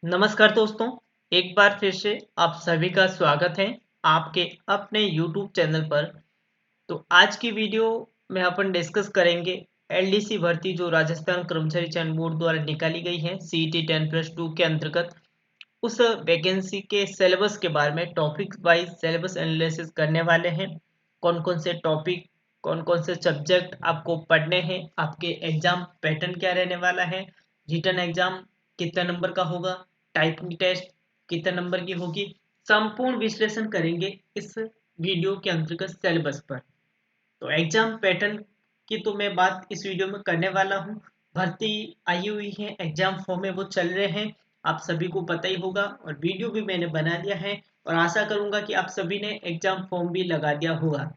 नमस्कार दोस्तों, एक बार फिर से आप सभी का स्वागत है आपके अपने YouTube चैनल पर। तो आज की वीडियो में अपन डिस्कस करेंगे एलडीसी भर्ती जो राजस्थान कर्मचारी चयन बोर्ड द्वारा निकाली गई है सीईटी 10+2 के अंतर्गत। उस वैकेंसी के सिलेबस के बारे में टॉपिक वाइज सिलेबस एनालिसिस करने वाले हैं। कौन कौन से टॉपिक, कौन कौन से सब्जेक्ट आपको पढ़ने हैं, आपके एग्जाम पैटर्न क्या रहने वाला है, रिटन एग्जाम कितने नंबर का होगा, टाइपिंग टेस्ट कितने नंबर की होगी, संपूर्ण विश्लेषण करेंगे इस वीडियो के अंतर्गत सिलेबस पर। तो एग्जाम पैटर्न की तो मैं बात इस वीडियो में करने वाला हूँ। भर्ती आई हुई है, एग्जाम फॉर्म में वो चल रहे हैं, आप सभी को पता ही होगा और वीडियो भी मैंने बना दिया है और आशा करूंगा कि आप सभी ने एग्जाम फॉर्म भी लगा दिया होगा।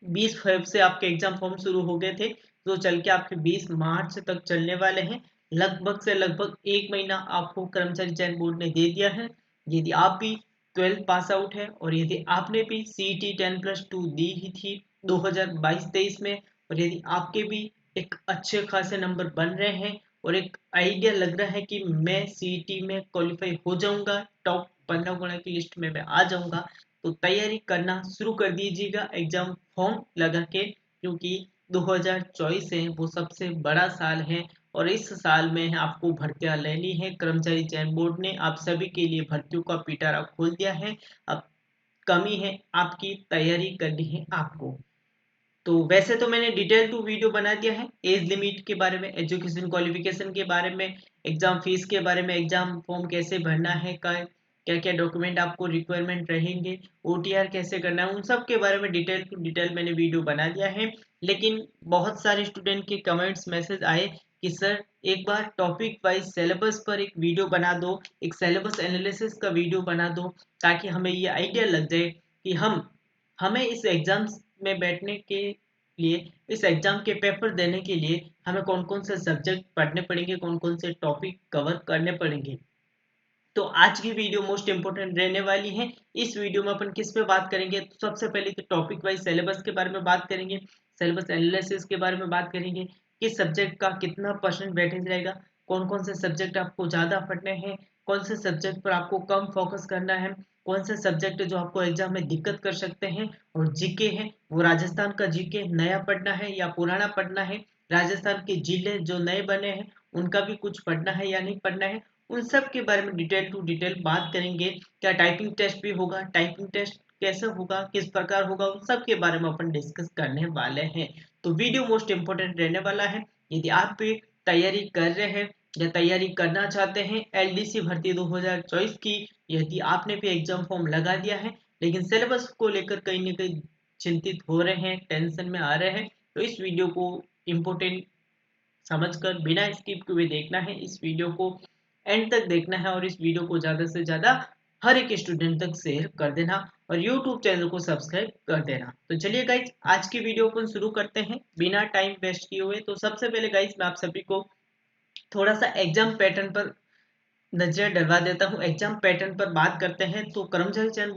20 फरवरी से आपके एग्जाम फॉर्म शुरू हो गए थे जो चल के आपके 20 मार्च तक चलने वाले हैं। लगभग से लगभग एक महीना आपको कर्मचारी चयन बोर्ड ने दे दिया है। यदि आप भी 12th पास आउट है और यदि आपने भी सीईटी 10+2 दी ही थी 2022-23 में और यदि आपके भी एक अच्छे खासे नंबर बन रहे हैं और एक आइडिया लग रहा है कि मैं सीईटी में क्वालिफाई हो जाऊंगा, टॉप 15 गुना की लिस्ट में मैं आ जाऊंगा, तो तैयारी करना शुरू कर दीजिएगा एग्जाम फॉर्म लगा के, क्योंकि 2024 है वो सबसे बड़ा साल है और इस साल में आपको भर्तियां लेनी है। कर्मचारी चयन बोर्ड ने आप सभी के लिए भर्तियों का पिटारा खोल दिया है। अब कमी है, आपकी तैयारी करनी है आपको। तो वैसे तो मैंने डिटेल टू वीडियो बना दिया है एज लिमिट के बारे में, एजुकेशन क्वालिफिकेशन के बारे में, एग्जाम फीस के बारे में, एग्जाम फॉर्म कैसे भरना है, क्या क्या डॉक्यूमेंट आपको रिक्वायरमेंट रहेंगे, ओटीआर कैसे करना है, उन सब के बारे में डिटेल टू डिटेल मैंने वीडियो बना दिया है। लेकिन बहुत सारे स्टूडेंट के कमेंट्स मैसेज आए कि सर एक बार टॉपिक वाइज सिलेबस पर एक वीडियो बना दो, एक सिलेबस एनालिसिस का वीडियो बना दो, ताकि हमें ये आइडिया लग जाए कि हमें इस एग्जाम में बैठने के लिए, इस एग्जाम के पेपर देने के लिए हमें कौन कौन से सब्जेक्ट पढ़ने पड़ेंगे, कौन कौन से टॉपिक कवर करने पड़ेंगे। तो आज की वीडियो मोस्ट इंपोर्टेंट रहने वाली है। इस वीडियो में अपन किस पे बात करेंगे, तो सबसे पहले तो टॉपिक वाइज सिलेबस के बारे में बात करेंगे, सिलेबस एनालिसिस के बारे में बात करेंगे, किस सब्जेक्ट का कितना परसेंट वेटेज रहेगा, कौन कौन से सब्जेक्ट आपको ज़्यादा पढ़ने हैं, कौन से सब्जेक्ट पर आपको कम फोकस करना है, कौन से सब्जेक्ट जो आपको एग्जाम में दिक्कत कर सकते हैं, और जीके है वो राजस्थान का जीके नया पढ़ना है या पुराना पढ़ना है, राजस्थान के जिले जो नए बने हैं उनका भी कुछ पढ़ना है या नहीं पढ़ना है, उन सब के बारे में डिटेल टू डिटेल बात करेंगे। क्या टाइपिंग टेस्ट भी होगा, टाइपिंग टेस्ट कैसे होगा, किस प्रकार होगा, उन सब के बारे में अपन डिस्कस करने वाले हैं। तो वीडियो मोस्ट इंपोर्टेंट रहने वाला है। यदि आप भी तैयारी कर रहे हैं या तैयारी करना चाहते हैं एलडीसी भर्ती 2024 की, यदि आपने भी एग्जाम फॉर्म लगा दिया है लेकिन सिलेबस को लेकर कहीं ना कहीं चिंतित हो रहे हैं, टेंशन में आ रहे हैं, तो इस वीडियो को इम्पोर्टेंट समझकर बिना स्किप हुए देखना है, इस वीडियो को एंड तक देखना है और इस वीडियो को ज़्यादा से ज़्यादा हर एक स्टूडेंट तक शेयर कर देना और YouTube चैनल को सब्सक्राइब कर देना। तो चलिए गाइज आज की वीडियो को शुरू करते हैं बिना टाइम वेस्ट किए हुए। तो सबसे पहले गाइज मैं आप सभी को थोड़ा सा एग्जाम पैटर्न पर नजर डलवा देता हूँ। एग्जाम पैटर्न पर बात करते हैं तो कर्मचारी चयन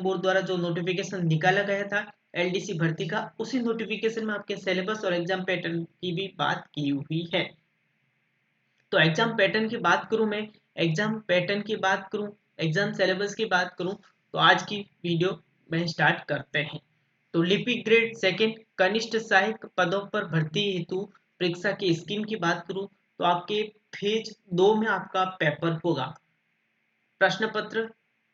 बोर्ड द्वारा जो नोटिफिकेशन निकाला गया था एलडीसी भर्ती का, उसी नोटिफिकेशन में आपके सिलेबस और एग्जाम पैटर्न की भी बात की हुई है। तो एग्जाम पैटर्न की बात करूं मैं, एग्जाम पैटर्न की बात करूं, एग्जाम सिलेबस की बात करूं, तो आज की वीडियो में स्टार्ट करते हैं। तो लिपिक ग्रेड सेकंड कनिष्ठ सहायक पदों पर भर्ती हेतु परीक्षा की स्कीम की बात करूं तो आपके फेज 2 में आपका पेपर होगा, प्रश्न पत्र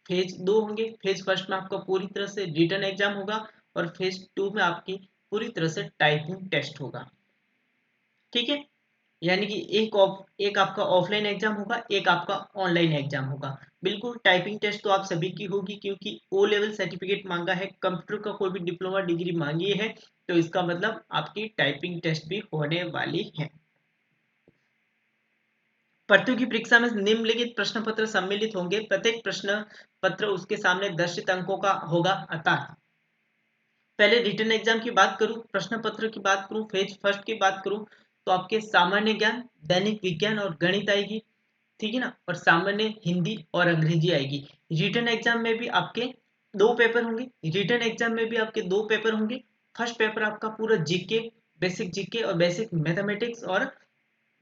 फेज 2 होंगे। फेज फर्स्ट में आपका पूरी तरह से रिटन एग्जाम होगा और फेज 2 में आपकी पूरी तरह से टाइपिंग टेस्ट होगा। ठीक है, यानी कि एक आपका ऑफलाइन एग्जाम होगा, एक आपका ऑनलाइन एग्जाम होगा। बिल्कुल टाइपिंग टेस्ट तो आप सभी की होगी क्योंकि ओ लेवल सर्टिफिकेट मांगा है, कंप्यूटर का कोई भी डिप्लोमा डिग्री मांगी है, तो इसका मतलब आपकी टाइपिंग टेस्ट भी होने वाली है। प्रतियोगी परीक्षा में निम्नलिखित प्रश्न पत्र सम्मिलित होंगे, प्रत्येक प्रश्न पत्र उसके सामने दर्शित अंकों का होगा। अतः पहले रिटन एग्जाम की बात करूं, प्रश्न पत्र की बात करूं, फेज फर्स्ट की बात करूं, तो आपके सामान्य ज्ञान, दैनिक विज्ञान और गणित आएगी, ठीक है ना, और सामान्य हिंदी और अंग्रेजी आएगी। रिटन एग्जाम में भी आपके दो पेपर होंगे, रिटन एग्जाम में भी आपके दो पेपर होंगे। फर्स्ट पेपर आपका पूरा जीके, बेसिक जीके और बेसिक मैथमेटिक्स और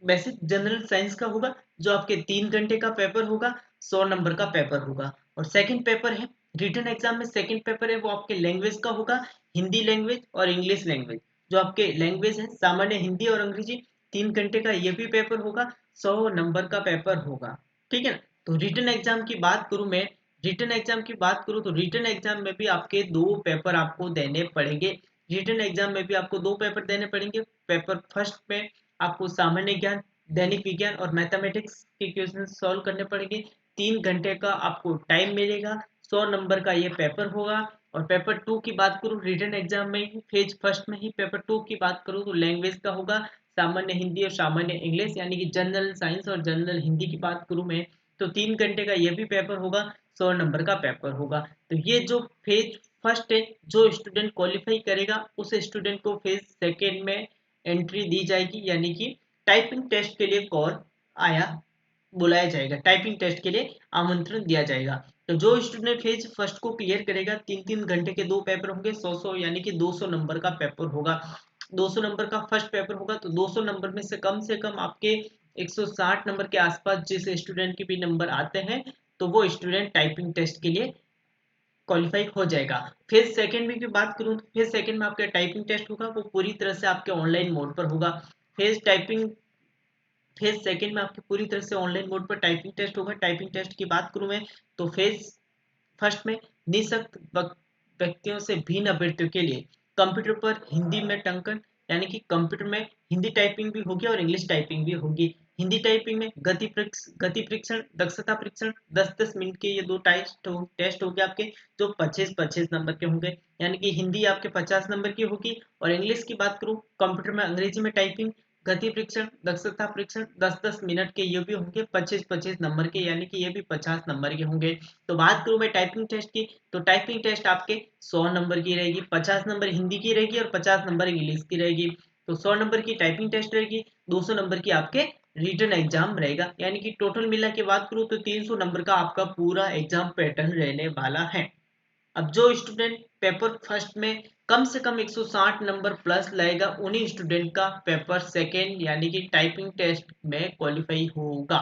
बेसिक जनरल साइंस का होगा, जो आपके 3 घंटे का पेपर होगा, 100 नंबर का पेपर होगा। और सेकंड पेपर है रिटन एग्जाम में, सेकंड पेपर है वो आपके लैंग्वेज का होगा, हिंदी लैंग्वेज और इंग्लिश लैंग्वेज। जो आपके लैंग्वेज है सामान्य हिंदी और अंग्रेजी, 3 घंटे का ये भी पेपर होगा, 100 नंबर का पेपर होगा। ठीक है ना। तो रिटन एग्जाम की बात करूं मैं, रिटन एग्जाम की बात करूं तो रिटन एग्जाम में भी आपके 2 पेपर आपको देने पड़ेंगे। रिटन एग्जाम में भी आपको 2 पेपर देने पड़ेंगे। पेपर फर्स्ट में आपको सामान्य ज्ञान, दैनिक विज्ञान और मैथमेटिक्स के क्वेश्चन सॉल्व करने पड़ेंगे। 3 घंटे का आपको टाइम मिलेगा, 100 नंबर का ये पेपर होगा। और पेपर 2 की बात करूँ रिटन एग्जाम में ही, फेज फर्स्ट में ही पेपर 2 की बात करूँ तो लैंग्वेज का होगा, सामान्य हिंदी और सामान्य इंग्लिश, यानी कि जनरल साइंस और जनरल हिंदी की बात करूँ मैं, तो 3 घंटे का ये भी पेपर होगा, 100 नंबर का पेपर होगा। तो ये जो फेज फर्स्ट है, जो स्टूडेंट क्वालिफाई करेगा उस स्टूडेंट को फेज सेकेंड में एंट्री दी जाएगी, यानी कि टाइपिंग टेस्ट के लिए कॉल आया बुलाया जाएगा, टाइपिंग टेस्ट के लिए आमंत्रण दिया जाएगा। तो जो स्टूडेंट फेज फर्स्ट को क्लियर करेगा, 3-3 घंटे के 2 पेपर होंगे, 100-100 यानी कि 200 नंबर का पेपर होगा। 200 नंबर का फर्स्ट पेपर होगा, तो 200 नंबर में से कम आपके 160 नंबर के आसपास जिस स्टूडेंट के भी नंबर आते हैं, तो वो स्टूडेंट टाइपिंग टेस्ट के लिए क्वालिफाई हो जाएगा। फेज सेकंड में की बात करूं तो फेज सेकंड में आपका टाइपिंग टेस्ट होगा, वो पूरी तरह से आपके ऑनलाइन मोड पर होगा। फेज टाइपिंग फेज सेकंड में आपकी पूरी तरह से ऑनलाइन मोड पर टाइपिंग टेस्ट होगा। टाइपिंग टेस्ट की बात करूं मैं, तो फेज फर्स्ट में निःशक्त व्यक्तियों से भिन्न अभ्यर्थियों के लिए कंप्यूटर पर हिंदी में टंकन, यानी कि कंप्यूटर में हिंदी टाइपिंग भी होगी और इंग्लिश टाइपिंग भी होगी। हिंदी टाइपिंग में गति परीक्षण, दक्षता परीक्षण, 10-10 मिनट के ये 2 टेस्ट हो गए आपके, जो 25-25 नंबर के होंगे, यानी कि हिंदी आपके 50 नंबर की होगी। और इंग्लिश की बात करूँ, कंप्यूटर में अंग्रेजी में टाइपिंग, गति परीक्षण, दक्षता परीक्षण, 10-10 मिनट के ये भी होंगे 25-25 नंबर के, यानी कि ये भी 50 नंबर के होंगे। तो बात करूं मैं टाइपिंग टेस्ट की, तो टाइपिंग टेस्ट आपके 100 नंबर की रहेगी, 50 नंबर हिंदी की रहेगी और 50 नंबर इंग्लिश की रहेगी। तो 100 नंबर की टाइपिंग टेस्ट रहेगी, 200 नंबर की आपके रिटन एग्जाम रहेगा, यानी कि टोटल मिला के बात करूं तो 300 नंबर का आपका पूरा एग्जाम पैटर्न रहने वाला है। अब जो स्टूडेंट पेपर फर्स्ट में कम से कम 160 नंबर प्लस लाएगा, उन्हीं स्टूडेंट का पेपर सेकेंड यानी कि टाइपिंग टेस्ट में क्वालिफाई होगा।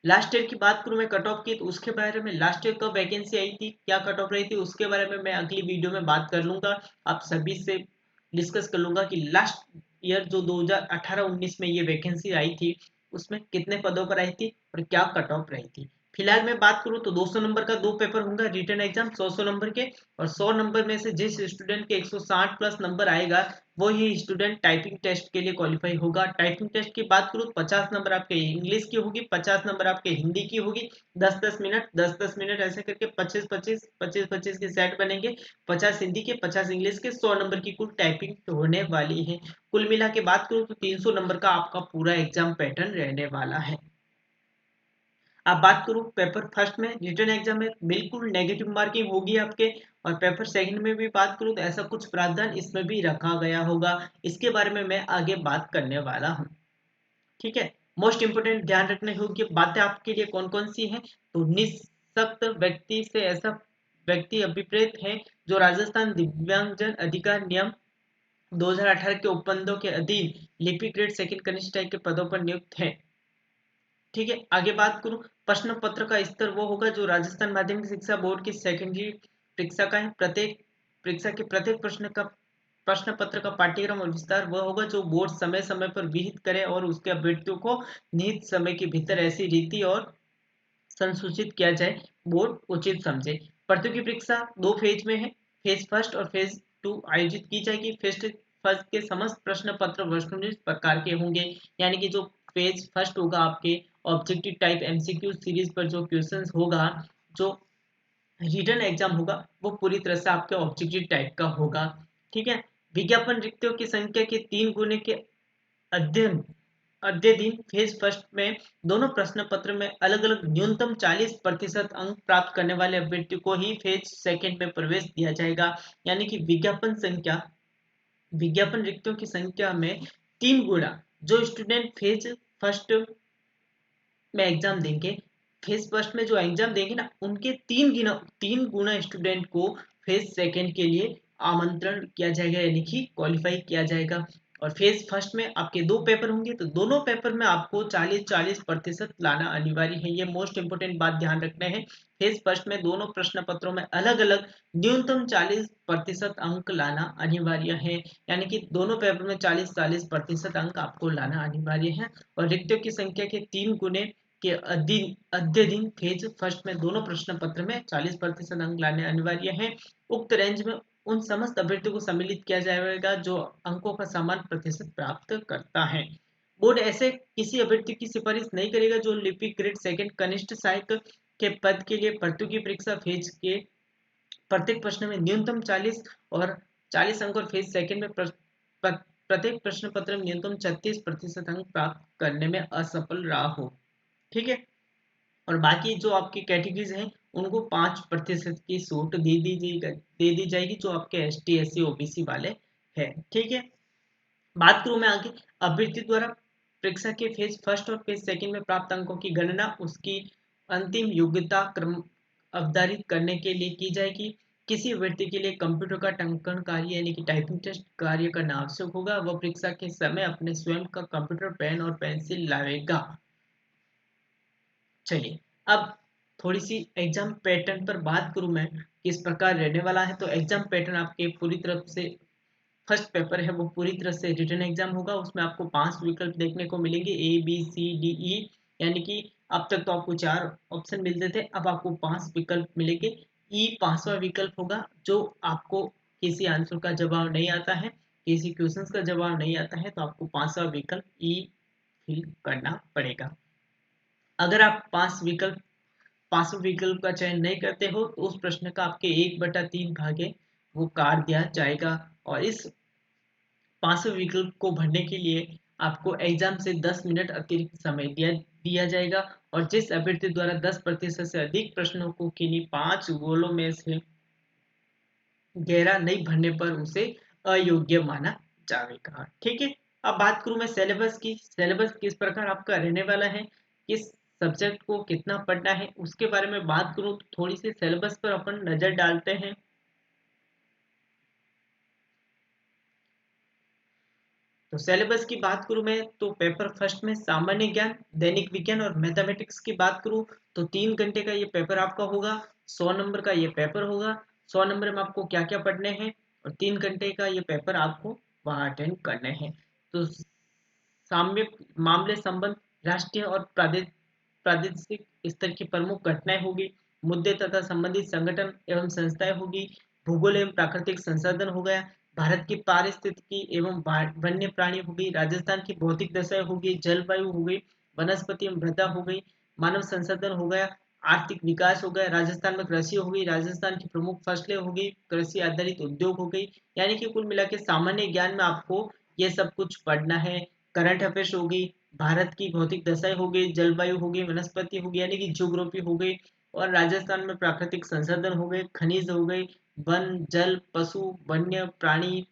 लास्ट ईयर की बात करूं मैं कट ऑफ की, तो उसके बारे में लास्ट ईयर कब वैकेंसी आई थी, क्या कट ऑफ रही थी, उसके बारे में मैं अगली वीडियो में बात कर लूंगा। आप सभी से डिस्कस कर लूंगा कि लास्ट ईयर जो 2018-19 में ये वैकेंसी आई थी, उसमें कितने पदों पर आई थी और क्या कट ऑफ रही थी। फिलहाल मैं बात करूं तो 200 नंबर का 2 पेपर होगा रिटन एग्जाम, 100-100 नंबर के। और 100 नंबर में से जिस स्टूडेंट के 160 प्लस नंबर आएगा, वो ही स्टूडेंट टाइपिंग टेस्ट के लिए क्वालिफाई होगा। टाइपिंग टेस्ट की बात करूँ, 50 नंबर आपके इंग्लिश की होगी, 50 नंबर आपके हिंदी की होगी, 10-10 मिनट 10-10 मिनट ऐसे करके 25-25 के सेट बनेंगे, 50 हिंदी के 50 इंग्लिश के, 100 नंबर की कुल टाइपिंग होने वाली है। कुल मिला के बात करूँ तो 300 नंबर का आपका पूरा एग्जाम पैटर्न रहने वाला है। अब बात करूं पेपर फर्स्ट में रिटन एग्जाम में बिल्कुल नेगेटिव मार्किंग होगी आपके। और पेपर सेकंड में भी बात करूं तो ऐसा कुछ प्रावधान इसमें भी रखा गया होगा, इसके बारे में मैं आगे बात करने वाला हूं। ठीक है। मोस्ट इंपोर्टेंट ध्यान रखने योग्य बातें आपके लिए कौन कौन सी हैं, तो निःशक्त व्यक्ति से ऐसा व्यक्ति अभिप्रेत है जो राजस्थान दिव्यांगजन अधिकार नियम 2018 के उपबंधों के अधीन लिपि ग्रेड सेकंड कनिष्ठ के पदों पर नियुक्त है। ठीक है। आगे बात करूं, प्रश्न पत्र का स्तर वो होगा जो राजस्थान माध्यमिक शिक्षा बोर्ड की सेकेंडरी परीक्षा का है। प्रत्येक परीक्षा के प्रत्येक प्रश्न पत्र का पाठ्यक्रम और विस्तार वह होगा जो बोर्ड समय समय पर विहित करे और उसके अभ्यर्थियों को निहित समय के भीतर ऐसी रीति और संसूचित किया जाए बोर्ड उचित समझे। प्रतियोगी परीक्षा 2 फेज में है, फेज फर्स्ट और फेज 2 आयोजित की जाएगी। फेज फर्स्ट के समस्त प्रश्न पत्र वस्तुनिष्ठ प्रकार के होंगे, यानी कि जो फेज फर्स्ट होगा आपके ऑब्जेक्टिव टाइप एमसीक्यू सीरीज पर जो क्वेश्चंस होगा, जो रिटन एग्जाम होगा वो पूरी तरह से आपके ऑब्जेक्टिव टाइप का होगा। ठीक है। विज्ञापन रिक्तियों की संख्या के 3 गुने के अध्ययन अध्ययन फेज फर्स्ट में दोनों प्रश्न पत्र में अलग अलग न्यूनतम 40% अंक प्राप्त करने वाले अभ्यर्थी को ही फेज सेकंड में प्रवेश दिया जाएगा, यानी कि विज्ञापन रिक्तियों की संख्या में 3 गुना जो स्टूडेंट फेज फर्स्ट में एग्जाम देंगे, फेज फर्स्ट में जो एग्जाम देंगे ना, उनके 3 गुना स्टूडेंट को फेज सेकंड के लिए आमंत्रण किया जाएगा, यानी कि क्वालिफाई किया जाएगा। और फेज फर्स्ट में आपके 2 पेपर होंगे, तो दोनों पेपर में आपको 40-40% लाना अनिवार्य है। ये मोस्ट इंपोर्टेंट बात ध्यान रखना है। फेज फर्स्ट में दोनों प्रश्न पत्रों में अलग अलग न्यूनतम 40% अंक लाना अनिवार्य है, यानी कि दोनों पेपर में 40-40% अंक आपको लाना अनिवार्य है। और रिक्तियों की संख्या के 3 गुने के अद्य दिन फेज फर्स्ट में दोनों प्रश्न पत्र में 40% अंक लाने अनिवार्य है। उक्त रेंज में उन समस्त अभ्यर्थियों को सम्मिलित किया जाएगा जो अंकों का समान प्रतिशत प्राप्त करता है। बोर्ड ऐसे किसी अभ्यर्थी की सिफारिश नहीं करेगा जो लिपिक ग्रेड सेकंड कनिष्ठ सहायक के पद के लिए प्रतियोगी परीक्षा फेज के प्रत्येक प्रश्न में न्यूनतम 40 अंक और फेज सेकंड में प्रत्येक प्रश्न पत्र में न्यूनतम 36% अंक प्राप्त करने में असफल रहा हो। ठीक है। और बाकी जो आपकी कैटेगरीज हैं उनको 5% की छूट दे दी जाएगी जो आपके ST SC OBC वाले हैं। ठीक है। बात करूं मैं आगे, अभ्यर्थी द्वारा परीक्षा के फेज फर्स्ट और फेज सेकंड में प्राप्त अंकों की गणना उसकी अंतिम योग्यता क्रम अवधारित करने के लिए की जाएगी। किसी अभ्यर्थी के लिए कंप्यूटर का टंकन कार्य यानी कि टाइपिंग टेस्ट कार्य करना आवश्यक होगा। वह परीक्षा के समय अपने स्वयं का कंप्यूटर पेन और पेंसिल लाएगा। चलिए, अब थोड़ी सी एग्जाम पैटर्न पर बात करूं मैं किस प्रकार रहने वाला है। तो एग्जाम पैटर्न आपके पूरी तरफ से फर्स्ट पेपर है वो पूरी तरह से रिटन एग्जाम होगा। उसमें आपको 5 विकल्प देखने को मिलेंगे ABCDE, यानी कि अब तक तो आपको 4 ऑप्शन मिलते थे, अब आपको 5 विकल्प मिलेंगे। ई 5वां विकल्प होगा जो आपको किसी आंसर का जवाब नहीं आता है, किसी क्वेश्चन का जवाब नहीं आता है, तो आपको 5वां विकल्प ई फिल करना पड़ेगा। अगर आप 5वें विकल्प का चयन नहीं करते हो तो उस प्रश्न का आपके 1/3 भागे वो काट दिया जाएगा। और इस 5वें विकल्प को भरने के लिए आपको एग्जाम से 10 मिनट अतिरिक्त समय दिया जाएगा। और जिस अभ्यर्थी द्वारा 10% से अधिक प्रश्नों को किन्हीं 5 गोलों में से गहरा नहीं भरने पर उसे अयोग्य माना जाएगा। ठीक है। अब बात करूं मैं सिलेबस की। सिलेबस किस प्रकार आपका रहने वाला है, किस सब्जेक्ट को कितना पढ़ना है, उसके बारे में बात करूं तो थोड़ी सी सिलेबस पर अपन नजर डालते हैं। तो सिलेबस की बात करूं मैं तो पेपर फर्स्ट में सामान्य ज्ञान, दैनिक विज्ञान और मैथमेटिक्स की बात करूं तो 3 घंटे का ये पेपर आपका होगा। 100 नंबर का ये पेपर होगा। 100 नंबर में आपको क्या क्या पढ़ने हैं और 3 घंटे का ये पेपर आपको वहाँ अटेंड करने हैं। तो साम्य मामले संबंध, राष्ट्रीय और प्रादेशिक स्तर की प्रमुख घटनाएं होगी। मुद्दे तथा संबंधित संगठन एवं संस्थाएं होगी। भूगोल एवं प्राकृतिक संसाधन हो गया। भारत की पारिस्थितिकी एवं वन्य प्राणी हो गई। राजस्थान की भौतिक दशाएं हो गई। जलवायु हो गई। वनस्पति एवं मृदा हो गई। मानव संसाधन हो गया। आर्थिक विकास हो गया। राजस्थान में कृषि हो गई। राजस्थान की प्रमुख फसलें हो गई। कृषि आधारित उद्योग हो गई। यानी कि कुल मिला के सामान्य ज्ञान में आपको ये सब कुछ पढ़ना है। करंट अफेयर्स हो गई। भारत की भौतिक दशाएं हो गई। जलवायु हो गई। वनस्पति हो गई यानी कि ज्योग्राफी हो गई। और राजस्थान में प्राकृतिक संसाधन हो गए, खनिज हो गई, वन जल पशु वन्य प्राणी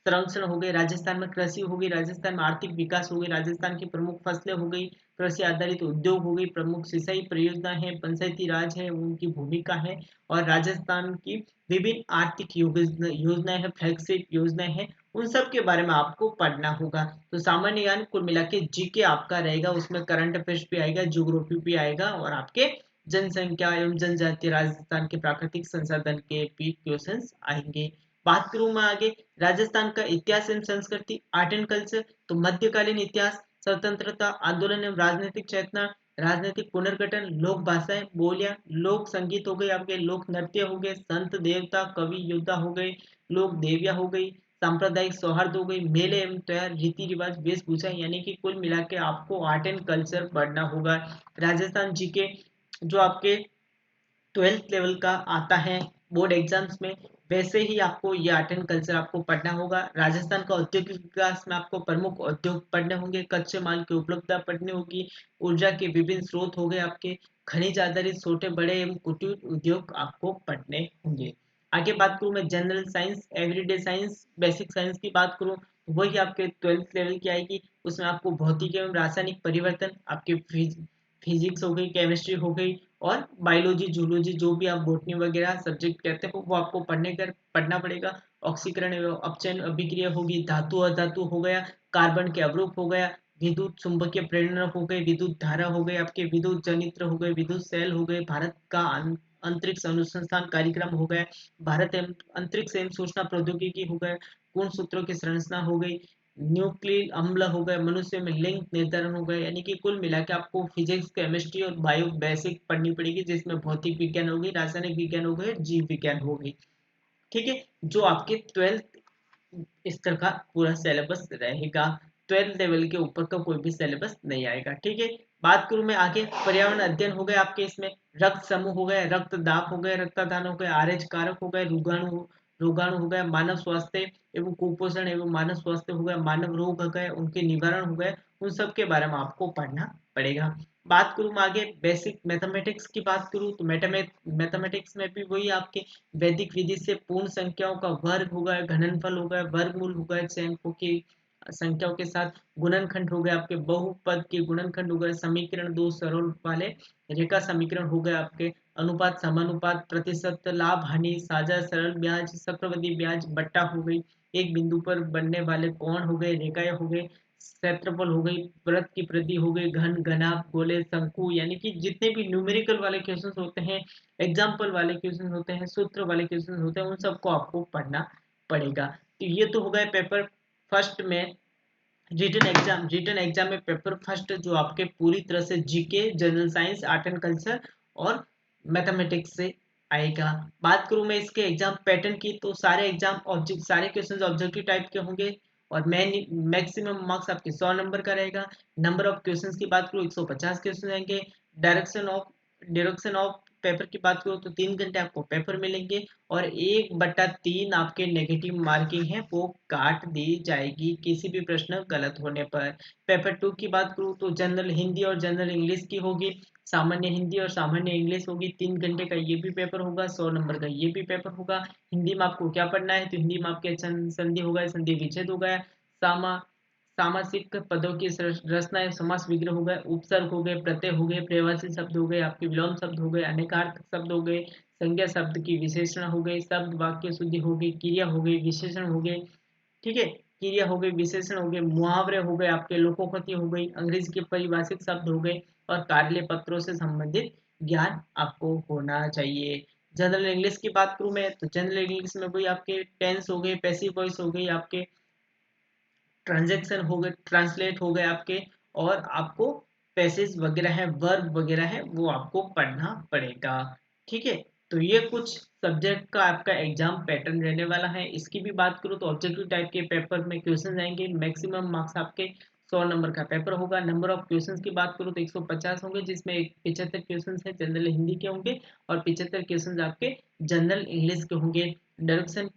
संरक्षण हो गए। राजस्थान में कृषि हो गई। राजस्थान में आर्थिक विकास हो गई। राजस्थान की प्रमुख फसलें हो गई। कृषि आधारित उद्योग हो गई। प्रमुख सिंचाई परियोजना है। पंचायती राज है उनकी भूमिका है। और राजस्थान की विभिन्न आर्थिक योजनाएं हैं, फ्लैगशिप योजनाएं हैं, उन सब के बारे में आपको पढ़ना होगा। तो सामान्य ज्ञान कुल मिला के जीके आपका रहेगा, उसमें करंट अफेयर्स भी आएगा, ज्योग्राफी भी आएगा और आपके जनसंख्या एवं जनजाति राजस्थान के प्राकृतिक संसाधन के भी क्वेश्चंस आएंगे। बात करूं मैं आगे राजस्थान का इतिहास एवं संस्कृति, आर्ट एंड कल्चर, तो मध्यकालीन इतिहास, स्वतंत्रता आंदोलन एवं राजनीतिक चेतना, राजनीतिक पुनर्गठन, लोक भाषाएं बोलियां, लोक संगीत हो गए, आपके लोक नृत्य हो गए, संत देवता कवि योद्धा हो गए, लोक देविया हो गई, सांप्रदायिक सौहार्द हो गई, मेले एवं त्योहार, रीति रिवाज, वेशभूषा, यानी कि कुल मिला के आपको आर्ट एंड कल्चर पढ़ना होगा। राजस्थान जी के जो आपके 12th लेवल का आता है बोर्ड एग्जाम्स में, वैसे ही आपको ये आर्ट एंड कल्चर आपको पढ़ना होगा। राजस्थान का औद्योगिक विकास में आपको प्रमुख उद्योग पढ़ने होंगे, कच्चे माल की उपलब्धता पढ़नी होगी, ऊर्जा के विभिन्न स्रोत हो गए, आपके खनिज आधारित छोटे बड़े एवं कुटीर उद्योग आपको पढ़ने होंगे। आगे बात करूं मैं general science, everyday science, basic science की बात करूं तो वही आपके 12th लेवल की आएगी। उसमें आपको भौतिक एवं रासायनिक परिवर्तन, आपके फिजिक्स हो गई, केमिस्ट्री हो गई और बायोलॉजी जूलॉजी जो भी आप बोटनी वगैरह सब्जेक्ट कहते हो वो आपको पढ़ना पड़ेगा। ऑक्सीकरण एवं अपचयन अभिक्रिया होगी, धातु अधातु हो गया, कार्बन के अवरोध हो गया, विद्युत चुंबकीय प्रेरण हो गए, विद्युत धारा हो गए, आपके विद्युत जनित्र हो गए, विद्युत सेल हो गए, भारत का अंतरिक्ष अनुसंधान कार्यक्रम हो गया, भारत एवं अंतरिक्ष एवं सूचना प्रौद्योगिकी हो गए, गुण सूत्रों की संरचना हो गई, न्यूक्लिक अम्ल हो गए, मनुष्य में लिंग निर्धारण हो गए। यानी कि कुल मिला के आपको फिजिक्स, केमिस्ट्री और बायो बेसिक पढ़नी पड़ेगी, जिसमें भौतिक विज्ञान होगी, रासायनिक विज्ञान हो गए, जीव विज्ञान हो गई। ठीक है, जो आपके 12th स्तर का पूरा सिलेबस रहेगा। 12th लेवल के ऊपर का कोई भी सिलेबस नहीं आएगा। ठीक है, बात करूं मैं आगे, पर्यावरण अध्ययन हो गया आपके इसमें, रक्त समूह हो गए, रक्त दाब हो गए, रक्तदान हो गए, आरएच कारक हो गए, रोगाणु रोगाणु हो गया, मानव स्वास्थ्य एवं कुपोषण एवं मानव स्वास्थ्य हो गया, मानव रोग हो गए, उनके निवारण हो गए, उन सब के बारे में आपको पढ़ना पड़ेगा। बात करूं मैं आगे बेसिक मैथमेटिक्स की बात करूं तो मैथमेटिक्स में भी वही आपके वैदिक विधि से पूर्ण संख्याओं का वर्ग हो गया, घननफल हो गया, वर्गमूल हो गया, चयनकों की संख्याओं के साथ गुणनखंड हो गया, आपके बहुपद के गुणनखंड हो गए, समीकरण दो सरल वाले, रेखा समीकरण हो गए, आपके अनुपात समानुपात, प्रतिशत, लाभ हानि, साझा, सरल ब्याज, चक्रवृद्धि ब्याज, बट्टा हो गई, एक बिंदु पर बनने वाले कोण हो गए, रेखाएं हो गए, क्षेत्रफल हो गई, वृत्त की परिधि हो गई, घन, घनाभ, गोले, शंकु, यानी कि जितने भी न्यूमेरिकल वाले क्वेश्चंस होते हैं, एग्जाम्पल वाले क्वेश्चन होते हैं, सूत्र वाले क्वेश्चन होते हैं, उन सबको आपको पढ़ना पड़ेगा। तो ये तो हो गए पेपर फर्स्ट में। रिटन एग्जाम में पेपर फर्स्ट जो आपके पूरी तरह से GK, general science, art and culture और मैथमेटिक्स से आएगा। बात करूं मैं इसके एग्जाम पैटर्न की, तो सारे एग्जाम ऑब्जेक्ट, सारे क्वेश्चन ऑब्जेक्टिव टाइप के होंगे और मैक्सिमम मार्क्स आपके 100 नंबर का रहेगा। नंबर ऑफ क्वेश्चंस की बात करूं 150 क्वेश्चन रहेंगे। डायरेक्शन ऑफ पेपर की बात करूं तो 3 घंटे आपको पेपर मिलेंगे और 1/3 आपके नेगेटिव मार्किंग है वो काट दी जाएगी किसी भी प्रश्न गलत होने पर। पेपर 2 की बात करूं तो जनरल हिंदी और जनरल इंग्लिश की होगी, सामान्य हिंदी और सामान्य इंग्लिश होगी। 3 घंटे का ये भी पेपर होगा, 100 नंबर का ये भी पेपर होगा। हिंदी में आपको क्या पढ़ना है, तो हिंदी में आपके संधि हो गए, संधि विच्छेद हो गया, सामा सामासिक पदों की रचना, समास विग्रह हो गए, उपसर्ग हो गए, प्रत्यय हो गए, प्रवासी शब्द हो गए, आपके विलोम शब्द हो गए, अनेकार्थ शब्द हो गए, संज्ञा शब्द की विशेषण हो गई, शब्द वाक्य शुद्धि हो गई, क्रिया हो गई, विशेषण हो गए। ठीक है, क्रिया हो गई, विशेषण हो गए, मुहावरे हो गए, आपके लोकोक्ति हो गई, अंग्रेजी के परिभाषित शब्द हो गए और कार्य पत्रों से संबंधित ज्ञान आपको होना चाहिए। जनरल इंग्लिश की बात करूं मैं तो जनरल इंग्लिश में वही आपके टेंस हो गए, पैसिव वॉइस हो गई, आपके ट्रांजैक्शन हो गए, ट्रांसलेट हो गए आपके, और आपको पैसेज वगैरह है, वर्ब वगैरह है, वो आपको पढ़ना पड़ेगा। ठीक है, तो ये कुछ सब्जेक्ट का आपका एग्जाम पैटर्न रहने वाला है। इसकी भी बात करूँ तो ऑब्जेक्टिव टाइप के पेपर में क्वेश्चन आएंगे, मैक्सिमम मार्क्स आपके 100 नंबर का पेपर होगा। नंबर ऑफ क्वेश्चंस की बात करूँ तो 150 होंगे, जिसमें 75 क्वेश्चन है जनरल हिंदी के होंगे और 75 क्वेश्चन आपके जनरल इंग्लिश के होंगे। डायरेक्शन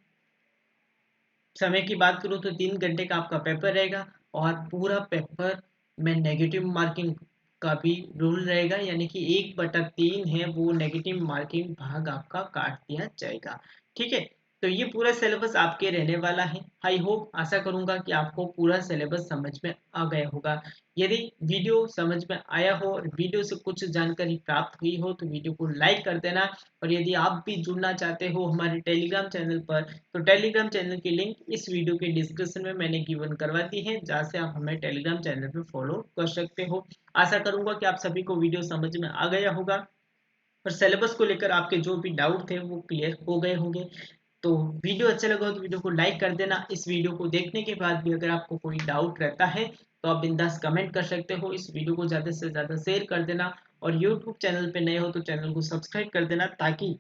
समय की बात करूँ तो 3 घंटे का आपका पेपर रहेगा और पूरा पेपर में नेगेटिव मार्किंग का भी रूल रहेगा, यानी कि 1/3 है वो नेगेटिव मार्किंग भाग आपका काट दिया जाएगा। ठीक है, तो ये पूरा सिलेबस आपके रहने वाला है। आई होप, आशा करूंगा कि आपको पूरा सिलेबस समझ में आ गया होगा। यदि वीडियो समझ में आया हो और वीडियो से कुछ जानकारी प्राप्त हुई हो तो वीडियो को लाइक कर देना, और यदि आप भी जुड़ना चाहते हो हमारे टेलीग्राम चैनल पर तो टेलीग्राम चैनल की लिंक इस वीडियो के डिस्क्रिप्शन में मैंने गिवन करवा दी है, जहाँ से आप हमें टेलीग्राम चैनल पे फॉलो कर सकते हो। आशा करूंगा कि आप सभी को वीडियो समझ में आ गया होगा और सिलेबस को लेकर आपके जो भी डाउट थे वो क्लियर हो गए होंगे। तो वीडियो अच्छा लगा हो तो वीडियो को लाइक कर देना। इस वीडियो को देखने के बाद भी अगर आपको कोई डाउट रहता है तो आप बिंदास कमेंट कर सकते हो। इस वीडियो को ज़्यादा से ज़्यादा शेयर कर देना और यूट्यूब चैनल पे नए हो तो चैनल को सब्सक्राइब कर देना, ताकि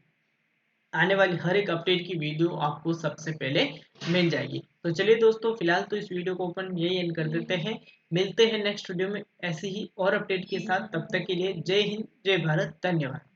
आने वाली हर एक अपडेट की वीडियो आपको सबसे पहले मिल जाएगी। तो चलिए दोस्तों, फिलहाल तो इस वीडियो को अपन यही एंड कर देते हैं। मिलते हैं नेक्स्ट वीडियो में ऐसी ही और अपडेट के साथ। तब तक के लिए जय हिंद, जय भारत, धन्यवाद।